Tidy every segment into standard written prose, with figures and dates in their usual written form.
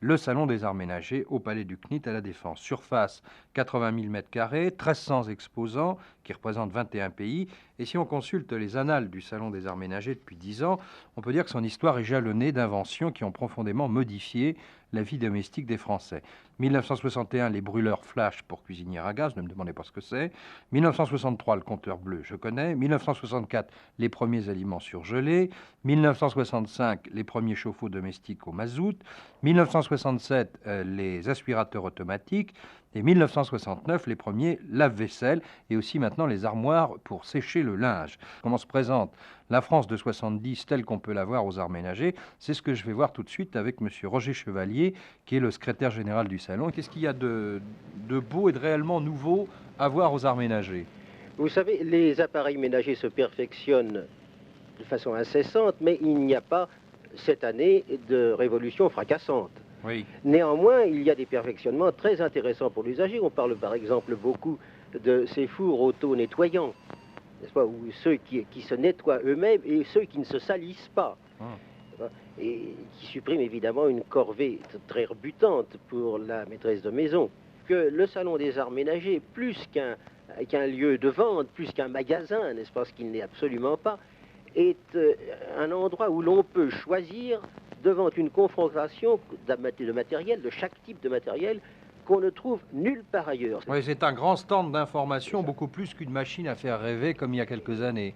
le Salon des Arts Ménagers au Palais du CNIT à La Défense. Surface 80 000 m², 1300 exposants qui représentent 21 pays. Et si on consulte les annales du Salon des Arts Ménagers depuis 10 ans, on peut dire que son histoire est jalonnée d'inventions qui ont profondément modifié la vie domestique des Français. 1961, les brûleurs flash pour cuisinière à gaz, ne me demandez pas ce que c'est. 1963, le compteur bleu, je connais. 1964, les premiers aliments surgelés. 1965, les premiers chauffe-eau domestiques au mazout. 1967, les aspirateurs automatiques. Et 1969, les premiers lave-vaisselle et aussi maintenant les armoires pour sécher le linge. Comment se présente la France de 70 telle qu'on peut la voir aux Arts Ménagers? C'est ce que je vais voir tout de suite avec M. Roger Chevalier, qui est le secrétaire général du Salon. Qu'est-ce qu'il y a de beau et de réellement nouveau à voir aux Arts Ménagers? Vous savez, les appareils ménagers se perfectionnent de façon incessante, mais il n'y a pas cette année de révolution fracassante. Oui. Néanmoins, il y a des perfectionnements très intéressants pour l'usager. On parle par exemple beaucoup de ces fours auto-nettoyants, n'est-ce pas, ou ceux qui se nettoient eux-mêmes et ceux qui ne se salissent pas. Et qui suppriment évidemment une corvée très rebutante pour la maîtresse de maison. Que le Salon des Arts Ménagers, plus qu'un lieu de vente, plus qu'un magasin, n'est-ce pas, ce qu'il n'est absolument pas, est un endroit où l'on peut choisir devant une confrontation de matériel, de chaque type de matériel, qu'on ne trouve nulle part ailleurs. Oui, c'est un grand stand d'information, beaucoup plus qu'une machine à faire rêver comme il y a quelques années.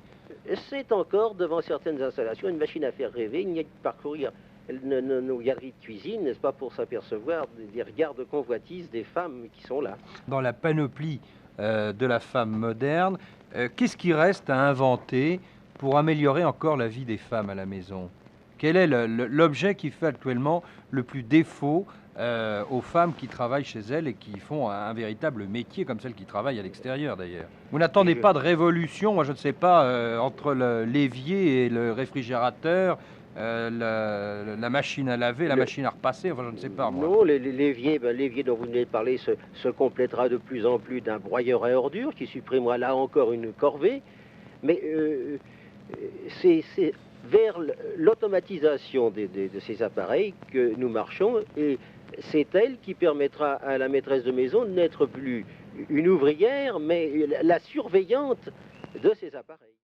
C'est encore, devant certaines installations, une machine à faire rêver. Il n'y a que parcourir nos galeries de cuisine, n'est-ce pas, pour s'apercevoir des regards de convoitise des femmes qui sont là. Dans la panoplie de la femme moderne, qu'est-ce qui reste à inventer pour améliorer encore la vie des femmes à la maison? Quel est l'objet qui fait actuellement le plus défaut aux femmes qui travaillent chez elles et qui font un véritable métier comme celles qui travaillent à l'extérieur d'ailleurs? Vous n'attendez pas de révolution, moi je ne sais pas, entre l'évier et le réfrigérateur, la machine à laver, la machine à repasser, enfin je ne sais pas moi. Non, l'évier dont vous venez de parler se complétera de plus en plus d'un broyeur à ordures qui supprimera là encore une corvée, mais c'est vers l'automatisation de ces appareils que nous marchons, et c'est elle qui permettra à la maîtresse de maison de n'être plus une ouvrière, mais la surveillante de ces appareils.